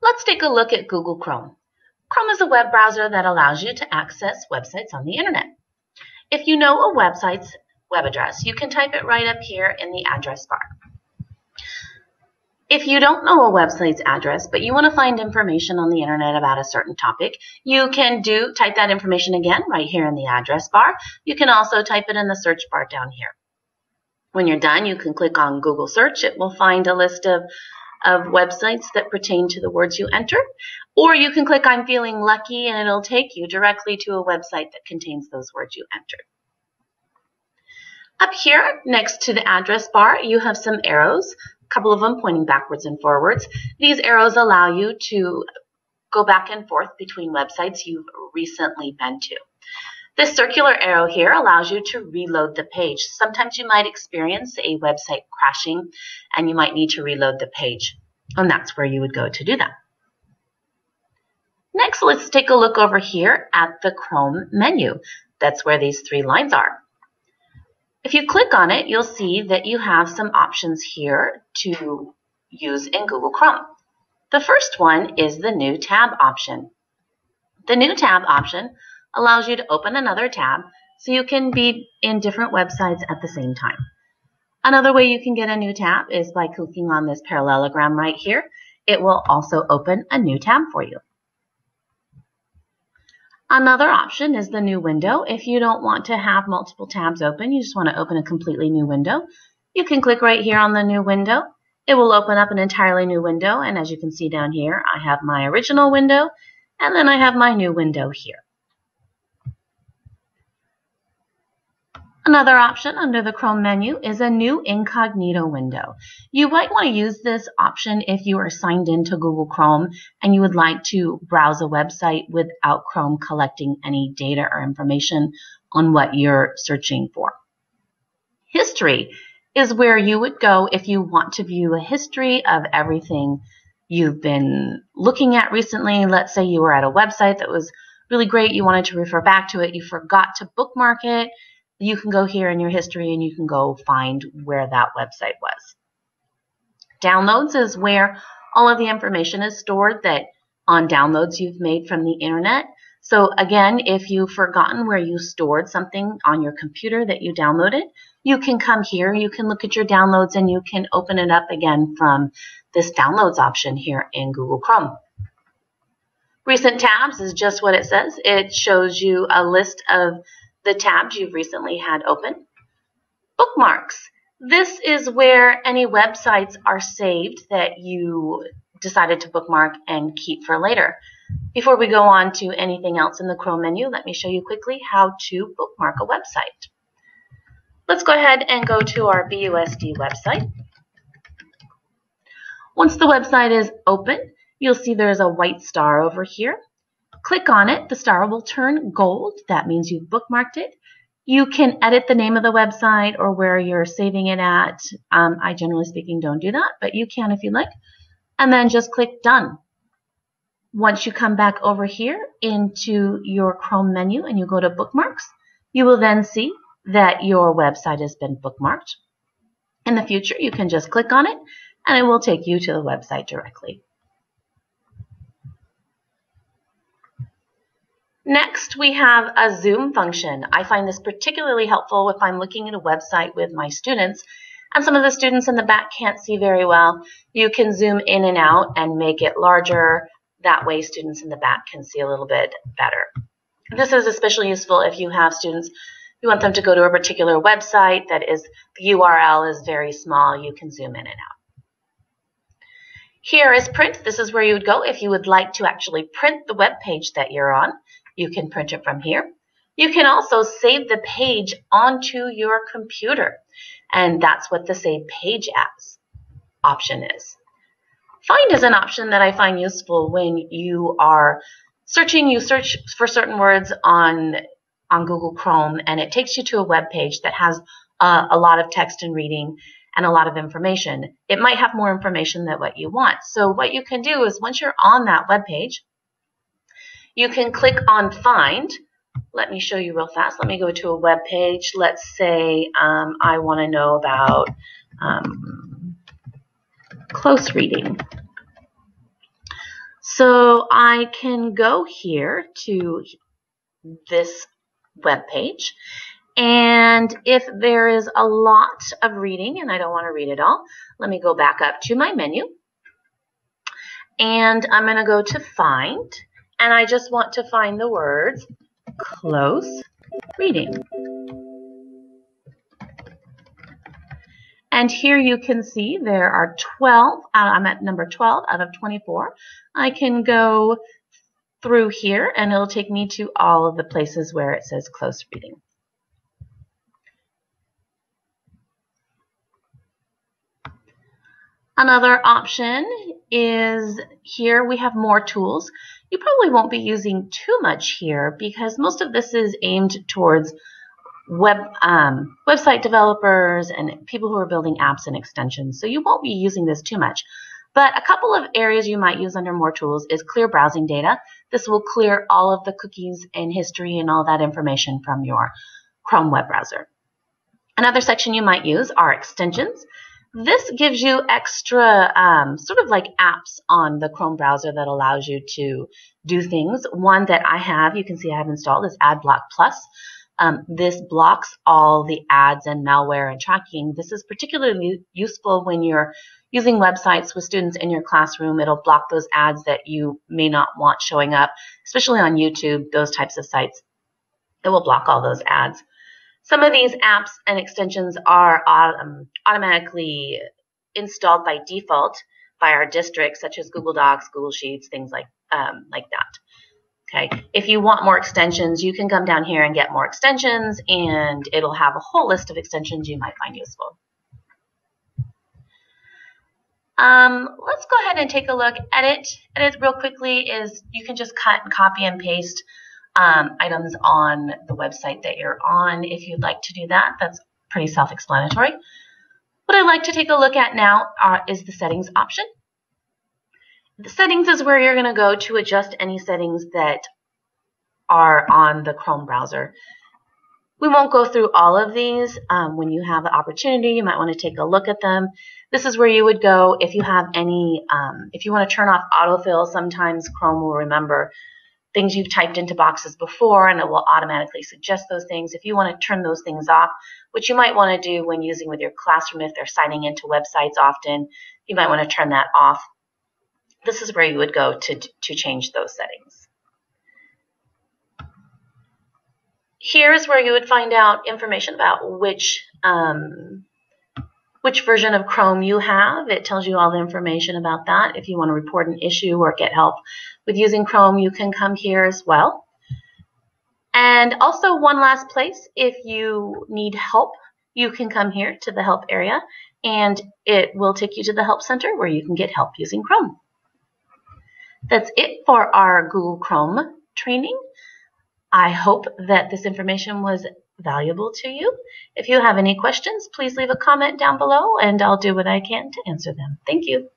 Let's take a look at Google Chrome. Chrome is a web browser that allows you to access websites on the internet. If you know a website's web address, you can type it right up here in the address bar. If you don't know a website's address, but you want to find information on the internet about a certain topic, you can type that information again right here in the address bar. You can also type it in the search bar down here. When you're done, you can click on Google Search. It will find a list of websites that pertain to the words you enter, or you can click I'm feeling lucky and it'll take you directly to a website that contains those words you entered. Up here next to the address bar, you have some arrows, a couple of them pointing backwards and forwards. These arrows allow you to go back and forth between websites you've recently been to. This circular arrow here allows you to reload the page. Sometimes you might experience a website crashing and you might need to reload the page, and that's where you would go to do that. Next, let's take a look over here at the Chrome menu. That's where these three lines are. If you click on it, you'll see that you have some options here to use in Google Chrome. The first one is the New Tab option. The New Tab option allows you to open another tab so you can be in different websites at the same time. Another way you can get a new tab is by clicking on this parallelogram right here. It will also open a new tab for you. Another option is the new window. If you don't want to have multiple tabs open, you just want to open a completely new window, you can click right here on the new window. It will open up an entirely new window, and as you can see down here, I have my original window and then I have my new window here. Another option under the Chrome menu is a new incognito window. You might want to use this option if you are signed into Google Chrome and you would like to browse a website without Chrome collecting any data or information on what you're searching for. History is where you would go if you want to view a history of everything you've been looking at recently. Let's say you were at a website that was really great, you wanted to refer back to it, you forgot to bookmark it. You can go here in your history and you can go find where that website was. Downloads is where all of the information is stored that on downloads you've made from the internet. So again, if you've forgotten where you stored something on your computer that you downloaded, you can come here, you can look at your downloads, and you can open it up again from this downloads option here in Google Chrome. Recent tabs is just what it says. It shows you a list of the tabs you've recently had open. Bookmarks. This is where any websites are saved that you decided to bookmark and keep for later. Before we go on to anything else in the Chrome menu, let me show you quickly how to bookmark a website. Let's go ahead and go to our BUSD website. Once the website is open, you'll see there's a white star over here. Click on it, the star will turn gold. That means you've bookmarked it. You can edit the name of the website or where you're saving it at. I generally speaking don't do that, but you can if you like. And then just click done. Once you come back over here into your Chrome menu and you go to bookmarks, you will then see that your website has been bookmarked. In the future, you can just click on it and it will take you to the website directly. Next, we have a zoom function. I find this particularly helpful if I'm looking at a website with my students and some of the students in the back can't see very well. You can zoom in and out and make it larger. That way students in the back can see a little bit better. This is especially useful if you have students, you want them to go to a particular website that is, the URL is very small. You can zoom in and out. Here is print. This is where you would go if you would like to actually print the web page that you're on. You can print it from here. You can also save the page onto your computer, and that's what the Save Page As option is. Find is an option that I find useful when you are searching. You search for certain words on Google Chrome, and it takes you to a web page that has a lot of text and reading and a lot of information. It might have more information than what you want. So what you can do is once you're on that web page, you can click on Find. Let me show you real fast. Let me go to a web page. Let's say I want to know about close reading. So I can go here to this web page, and if there is a lot of reading and I don't want to read it all, let me go back up to my menu, and I'm going to go to Find, and I just want to find the words close reading. And here you can see there are 12, I'm at number 12 out of 24. I can go through here and it'll take me to all of the places where it says close reading. Another option is here we have more tools. You probably won't be using too much here because most of this is aimed towards website developers and people who are building apps and extensions. So you won't be using this too much. But a couple of areas you might use under more tools is clear browsing data. This will clear all of the cookies and history and all that information from your Chrome web browser. Another section you might use are extensions. This gives you extra sort of like apps on the Chrome browser that allows you to do things. One that I have, you can see I have installed, is AdBlock Plus. This blocks all the ads and malware and tracking. This is particularly useful when you're using websites with students in your classroom. It'll block those ads that you may not want showing up, especially on YouTube, those types of sites. It will block all those ads. Some of these apps and extensions are automatically installed by default by our districts, such as Google Docs, Google Sheets, things like that. Okay. If you want more extensions, you can come down here and get more extensions, and it'll have a whole list of extensions you might find useful. Let's go ahead and take a look. Edit real quickly is you can just cut and copy and paste items on the website that you're on if you'd like to do that. That's pretty self-explanatory. What I'd like to take a look at now is the settings option. The settings is where you're going to go to adjust any settings that are on the Chrome browser. We won't go through all of these. When you have the opportunity, you might want to take a look at them. This is where you would go if you have any, if you want to turn off autofill. Sometimes Chrome will remember things you've typed into boxes before, and it will automatically suggest those things. If you want to turn those things off, which you might want to do when using with your classroom if they're signing into websites often, you might want to turn that off. This is where you would go to change those settings. Here's where you would find out information about which version of Chrome you have. It tells you all the information about that. If you want to report an issue or get help with using Chrome, you can come here as well. And also one last place, if you need help, you can come here to the help area, and it will take you to the help center where you can get help using Chrome. That's it for our Google Chrome training. I hope that this information was valuable to you. If you have any questions, please leave a comment down below and I'll do what I can to answer them. Thank you.